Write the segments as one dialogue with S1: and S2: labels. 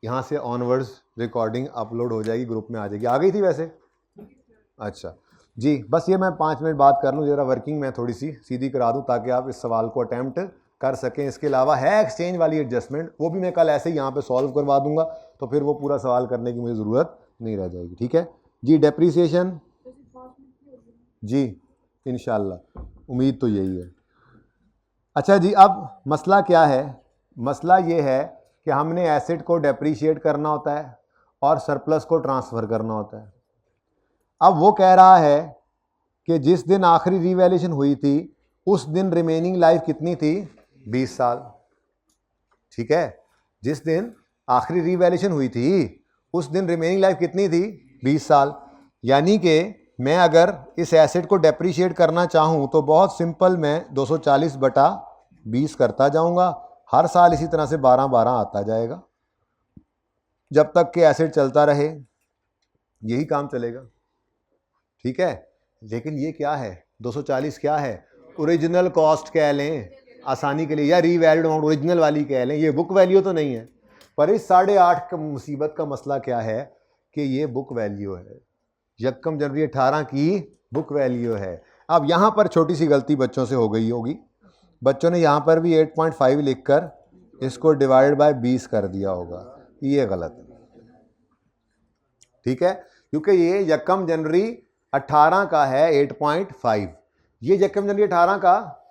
S1: यहाँ से onwards recording upload हो जाएगी, ग्रुप में आ जाएगी। आ गई थी वैसे? अच्छा जी, बस ये मैं 5 मिनट बात कर लूँ, ज़रा वर्किंग मैं थोड़ी सी सीधी करा दूँ ताकि आप इस सवाल को अटैम्प्ट कर सकें। इसके अलावा है एक्सचेंज वाली एडजस्टमेंट, वो भी मैं कल ऐसे ही यहाँ पे सॉल्व करवा दूंगा, तो फिर वो पूरा सवाल करने की मुझे ज़रूरत नहीं रह जाएगी। ठीक है जी। डेप्रीसिएशन जी, इंशाल्लाह, उम्मीद तो यही है। अच्छा जी, अब मसला क्या है? मसला ये है कि हमने एसेट को डेप्रीशिएट करना होता है और सरप्लस को ट्रांसफ़र करना होता है। अब वो कह रहा है कि जिस दिन आखिरी रीवैल्यूएशन हुई थी उस दिन रिमेनिंग लाइफ कितनी थी? 20 साल। ठीक है, जिस दिन आखिरी रीवैल्यूएशन हुई थी उस दिन रिमेनिंग लाइफ कितनी थी? 20 साल। यानी कि मैं अगर इस एसेट को डेप्रीशिएट करना चाहूँ तो बहुत सिंपल, मैं 240/20 करता जाऊँगा, हर साल इसी तरह से 12-12 आता जाएगा जब तक कि एसेट चलता रहे, यही काम चलेगा। ठीक है, लेकिन ये क्या है? 240 क्या है? ओरिजिनल कॉस्ट कह लें आसानी के लिए, या रीवैल्यूड अमाउंट ओरिजिनल वाली कह लें, ये बुक वैल्यू तो नहीं है। पर इस 8.5 का मुसीबत का मसला क्या है कि ये बुक वैल्यू है, यकम जनवरी 18 की बुक वैल्यू है। अब यहाँ पर छोटी सी गलती बच्चों से हो गई होगी, बच्चों ने यहाँ पर भी 8.5 लिखकर इसको डिवाइड बाय 20 कर दिया होगा, ये गलत है। ठीक है, क्योंकि ये यकम जनवरी 18 का है 8.5, ये यकम जनवरी 18 का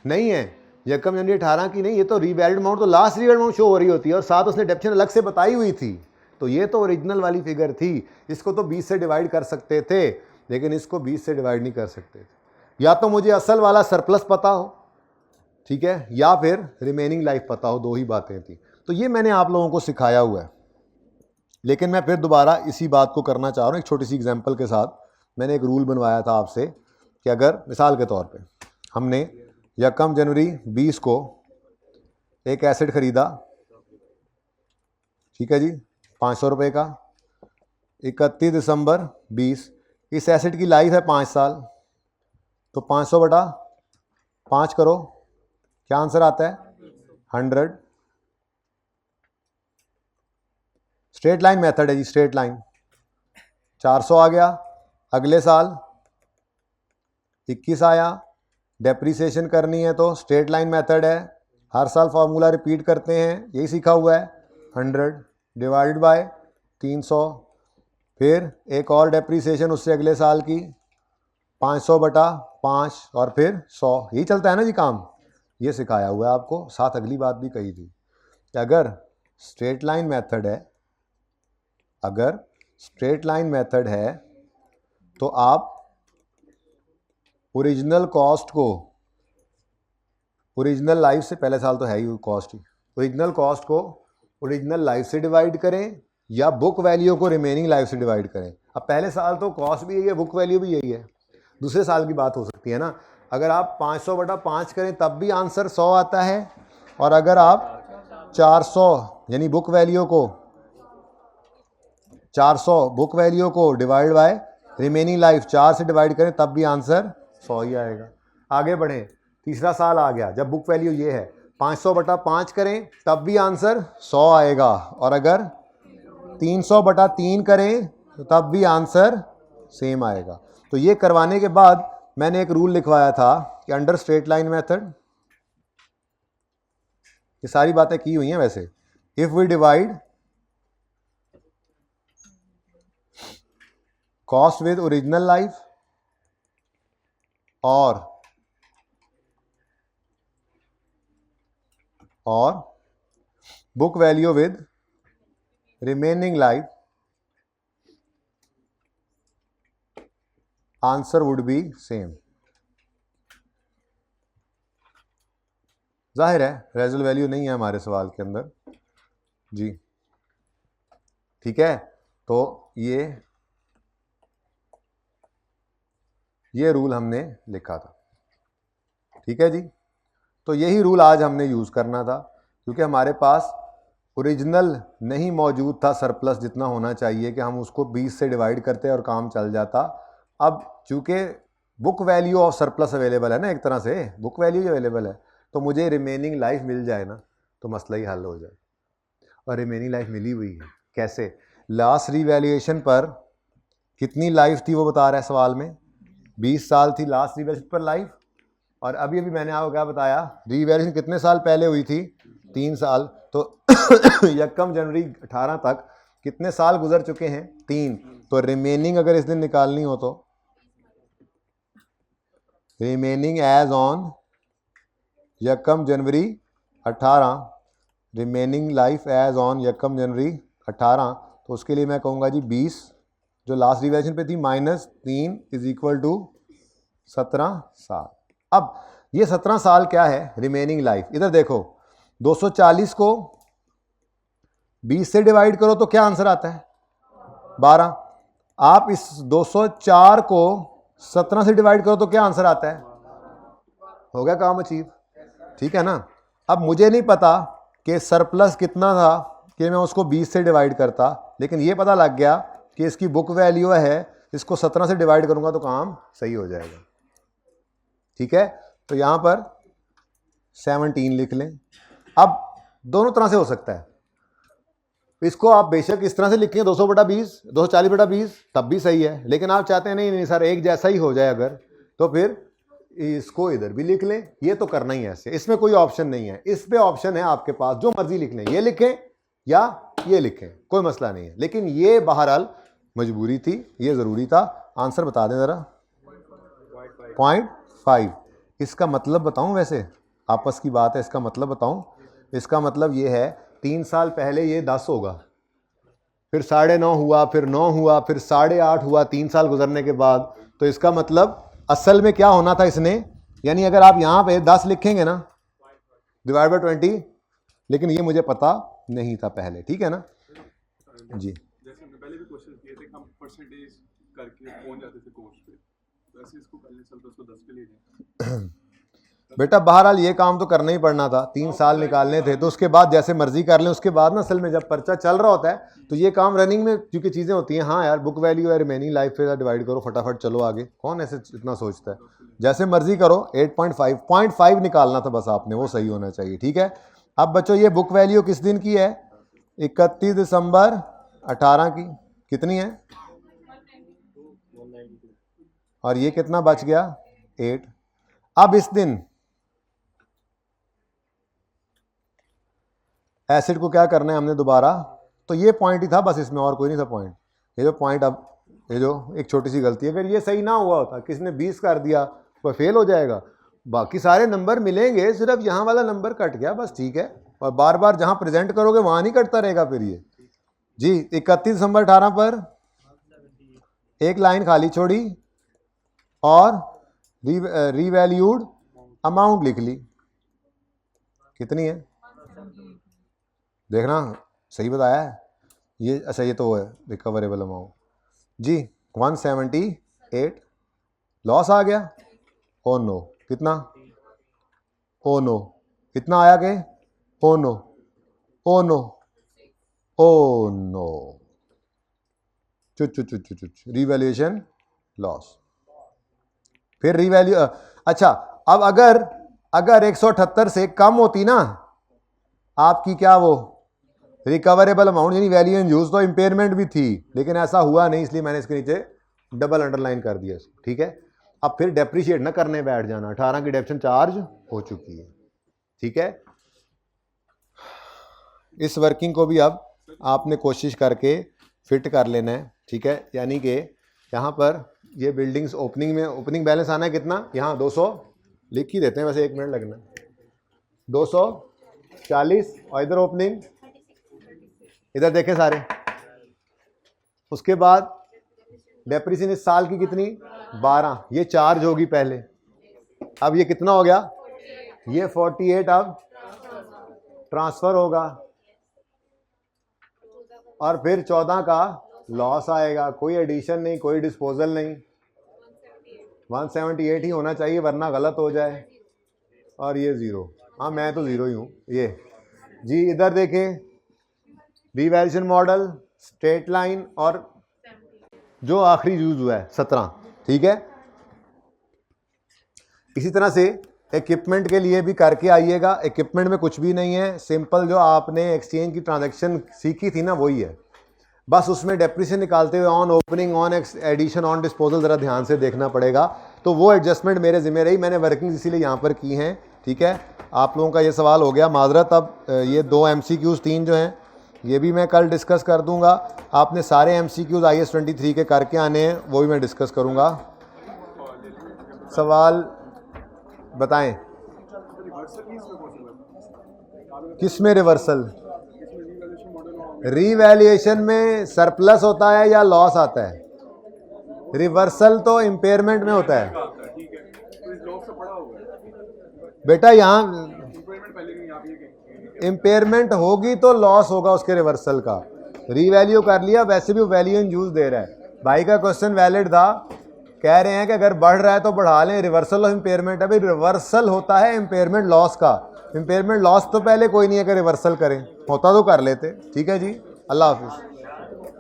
S1: नहीं है, यकम जनवरी 18 की नहीं, ये तो रीवैल्यूड अमाउंट, तो लास्ट रीवैल्यूड अमाउंट शो हो रही होती है और साथ उसने डेप्शन अलग से बताई हुई थी, तो ये तो ओरिजिनल वाली फिगर थी। इसको तो 20 से डिवाइड कर सकते थे, लेकिन इसको 20 से डिवाइड नहीं कर सकते थे। या तो मुझे असल वाला सरप्लस पता हो, ठीक है, या फिर रिमेनिंग लाइफ पता हो, दो ही बातें थी। तो ये मैंने आप लोगों को सिखाया हुआ है, लेकिन मैं फिर दोबारा इसी बात को करना चाह रहा हूँ एक छोटी सी एग्जांपल के साथ। मैंने एक रूल बनवाया था आपसे कि अगर मिसाल के तौर पे हमने यकम जनवरी 20 को एक एसेट खरीदा, ठीक है जी, 500 रुपये का, 31 दिसंबर 20, इस एसेट की लाइफ है 5 साल, तो 500/5 करो, क्या आंसर आता है? 100। स्ट्रेट लाइन मेथड है जी, स्ट्रेट लाइन। 400 आ गया, अगले साल 21 आया, डेप्रीसिएशन करनी है तो स्ट्रेट लाइन मेथड है, हर साल फार्मूला रिपीट करते हैं, यही सीखा हुआ है। 100 डिवाइड बाय 300, फिर एक और डेप्रीसिएशन उससे अगले साल की 500/5 और फिर 100, यही चलता है ना जी काम। ये सिखाया हुआ है आपको, साथ अगली बात भी कही थी कि अगर स्ट्रेट लाइन मेथड है, अगर स्ट्रेट लाइन मेथड है तो आप ओरिजिनल कॉस्ट को ओरिजिनल लाइफ से, पहले साल तो है ही कॉस्ट ही, ओरिजिनल कॉस्ट को ओरिजिनल लाइफ से डिवाइड करें या बुक वैल्यू को रिमेनिंग लाइफ से डिवाइड करें। अब पहले साल तो कॉस्ट भी यही है, बुक वैल्यू भी यही है, दूसरे साल की बात हो सकती है ना। अगर आप 500/5 करें तब भी आंसर 100 आता है, और अगर आप 400 यानी बुक वैल्यू को 400 बुक वैल्यू को डिवाइड बाय रिमेनिंग लाइफ 4 से डिवाइड करें तब भी आंसर 100 ही आएगा। आगे बढ़ें, तीसरा साल आ गया जब बुक वैल्यू ये है, 500/5 करें तब भी आंसर 100 आएगा, और अगर 300/3 करें तो तब भी आंसर सेम आएगा। तो ये करवाने के बाद मैंने एक रूल लिखवाया था कि अंडर स्ट्रेट लाइन मेथड, ये सारी बातें की हुई हैं वैसे, if we divide cost with original life और book value with remaining life, answer would be same. जाहिर है रेजल वैल्यू नहीं है हमारे सवाल के अंदर जी, ठीक है। तो ये रूल हमने लिखा था, ठीक है जी। तो यही रूल आज हमने यूज़ करना था, क्योंकि हमारे पास ओरिजिनल नहीं मौजूद था सरप्लस जितना होना चाहिए कि हम उसको 20 से डिवाइड करते और काम चल जाता। अब चूँकि book value of surplus available है ना, एक तरह से बुक वैल्यू अवेलेबल है, तो मुझे रिमेनिंग लाइफ मिल जाए ना तो मसला ही हल हो जाए। और रिमेनिंग लाइफ मिली हुई है। कैसे? लास्ट रीवैल्यूएशन पर कितनी लाइफ थी वो बता रहा है सवाल में, 20 साल थी लास्ट रीवैल्यूएशन पर लाइफ। और अभी अभी मैंने आपको क्या बताया, रीवैल्यूएशन कितने साल पहले हुई थी, 3 साल। तो यकम जनवरी 18 तक कितने साल गुजर चुके हैं, 3। तो रिमेनिंग अगर इस दिन निकालनी हो तो रिमेनिंग एज ऑन यकम जनवरी 18, रिमेनिंग लाइफ एज ऑन यकम जनवरी 18, तो उसके लिए मैं कहूँगा जी 20 जो लास्ट रिवैल्यूएशन पे थी -3 इज इक्वल टू 17 साल। अब ये 17 साल क्या है, रिमेनिंग लाइफ। इधर देखो 240 को 20 से डिवाइड करो तो क्या आंसर आता है, 12। आप इस 204 को 17 से डिवाइड करो तो क्या आंसर आता है, हो गया काम अचीव, ठीक है ना। अब मुझे नहीं पता कि सरप्लस कितना था कि मैं उसको 20 से डिवाइड करता, लेकिन ये पता लग गया कि इसकी बुक वैल्यू है, इसको 17 से डिवाइड करूंगा तो काम सही हो जाएगा, ठीक है। तो यहां पर 17 लिख लें। अब दोनों तरह से हो सकता है, इसको आप बेशक इस तरह से लिखें 200/20, 240/20 तब भी सही है, लेकिन आप चाहते हैं नहीं सर एक जैसा ही हो जाए अगर, तो फिर इसको इधर भी लिख लें। ये तो करना ही है ऐसे, इसमें कोई ऑप्शन नहीं है, इस पे ऑप्शन है आपके पास, जो मर्जी लिख लें, ये लिखें या ये लिखें, कोई मसला नहीं है। लेकिन ये बहरहाल मजबूरी थी, ये ज़रूरी था। आंसर बता दें ज़रा, 0.5। इसका मतलब बताऊं, वैसे आपस की बात है, इसका मतलब बताऊं, इसका मतलब ये है 3 साल पहले ये 10 होगा, फिर 9.5 हुआ, फिर 9 हुआ, फिर 8.5 हुआ 3 साल गुजरने के बाद। तो इसका मतलब असल में क्या होना था इसने, यानी अगर आप यहाँ पे 10 लिखेंगे ना डिवाइड बाय 20, लेकिन ये मुझे पता नहीं था पहले, ठीक है ना जी।
S2: जैसे हमने पहले भी क्वेश्चन किए थे, हम परसेंटेज करके पहुंच जाते थे कोर्स पे, वैसे इसको पहले चलता उसको 10 पे ले जाए।
S1: बेटा बहरहाल ये काम तो करना ही पड़ना था, 3 साल निकालने थे, तो उसके बाद जैसे मर्जी कर लें। उसके बाद ना असल में जब पर्चा चल रहा होता है तो ये काम रनिंग में क्योंकि चीज़ें होती हैं, हाँ यार बुक वैल्यू है, रिमेनिंग लाइफ पे डिवाइड करो फटाफट चलो आगे, कौन ऐसे इतना सोचता है। जैसे मर्जी करो। 8.5 0.5 निकालना था बस आपने, वो सही होना चाहिए, ठीक है। अब बच्चों ये बुक वैल्यू किस दिन की है, 31 दिसंबर 18 की, कितनी है, और ये कितना बच गया, 8। अब इस दिन एसिड को क्या करना है हमने दोबारा, तो ये पॉइंट ही था बस, इसमें और कोई नहीं था पॉइंट। ये जो पॉइंट, अब ये जो एक छोटी सी गलती है, अगर ये सही ना हुआ होता, किसी ने 20 कर दिया तो फेल हो जाएगा, बाकी सारे नंबर मिलेंगे, सिर्फ यहाँ वाला नंबर कट गया बस, ठीक है। और बार बार जहाँ प्रेजेंट करोगे वहाँ नहीं कटता रहेगा फिर ये जी। 31 दिसंबर 18 पर एक लाइन खाली छोड़ी और रीवैल्यूड अमाउंट लिख ली, कितनी है, देखना सही बताया है ये, अच्छा ये तो है रिकवरेबल अमाउंट जी, 178। लॉस आ गया, ओ नो, कितना, ओ नो, कितना आया के, oh no, oh no, oh no, चुच चुच चुच चुच चुच, रीवैल्यूएशन लॉस। फिर रीवैल्यू, अच्छा अब अगर 178 से कम होती ना आपकी क्या वो रिकवरेबल अमाउंट यानी वैल्यू इन यूज, तो इंपेयरमेंट भी थी, लेकिन ऐसा हुआ नहीं, इसलिए मैंने इसके नीचे डबल अंडरलाइन कर दिया, ठीक है। अब फिर डेप्रिशिएट ना करने बैठ जाना, 18 की डेप्शन चार्ज हो चुकी है, ठीक है। इस वर्किंग को भी अब आपने कोशिश करके फिट कर लेना है, ठीक है। यानी कि यहाँ पर ये बिल्डिंग्स ओपनिंग में, ओपनिंग बैलेंस आना है कितना, यहाँ 200 लिख ही देते हैं, वैसे 1 मिनट लगना, 240, और इधर ओपनिंग, इधर देखें सारे। उसके बाद डेप्रिसिएशन इस साल की कितनी, 12, ये चार्ज होगी पहले, अब ये कितना हो गया, ये 48 अब ट्रांसफर होगा, और फिर 14 का लॉस आएगा, कोई एडिशन नहीं, कोई डिस्पोजल नहीं, 178 ही होना चाहिए वरना गलत हो जाए, और ये 0, हाँ मैं तो 0 ही हूँ ये जी। इधर देखें रीवैल्यूएशन मॉडल, स्ट्रेट लाइन, और जो आखिरी यूज हुआ है 17, ठीक है। इसी तरह से इक्विपमेंट के लिए भी करके आइएगा। इक्विपमेंट में कुछ भी नहीं है, सिंपल जो आपने एक्सचेंज की ट्रांजैक्शन सीखी थी ना वही है, बस उसमें डेप्रिसिएशन निकालते हुए on opening, on addition, on disposal ज़रा ध्यान से देखना पड़ेगा। तो वो एडजस्टमेंट मेरे ज़िम्मे रही, मैंने वर्किंग इसीलिए यहाँ पर की हैं। ठीक है, आप लोगों का ये सवाल हो गया, माजरत। अब ये 2 MCQs 3 जो हैं ये भी मैं कल डिस्कस कर दूंगा। आपने सारे MCQs IS 23 के करके आने हैं, वो भी मैं डिस्कस करूंगा। सवाल बताएं, किस में रिवर्सल? रीवैल्यूएशन में सरप्लस होता है या लॉस आता है? रिवर्सल तो इम्पेयरमेंट में होता है
S2: ठीक है, तो इस लॉस से बड़ा होगा
S1: बेटा। यहाँ
S2: इम्प्रूवमेंट पहले नहीं, आप ये
S1: इम्पेयरमेंट होगी तो लॉस होगा उसके रिवर्सल का। रीवैल्यू कर लिया, वैसे भी वैल्यू इन यूज दे रहा है। भाई का क्वेश्चन वैलिड था, कह रहे हैं कि अगर बढ़ रहा है तो बढ़ा लें, रिवर्सल ऑफ इम्पेयरमेंट है। भाई रिवर्सल होता है इम्पेयरमेंट लॉस का, इम्पेयरमेंट लॉस तो पहले कोई नहीं है कि रिवर्सल करें, होता तो कर लेते। ठीक है जी, अल्लाह हाफिज़।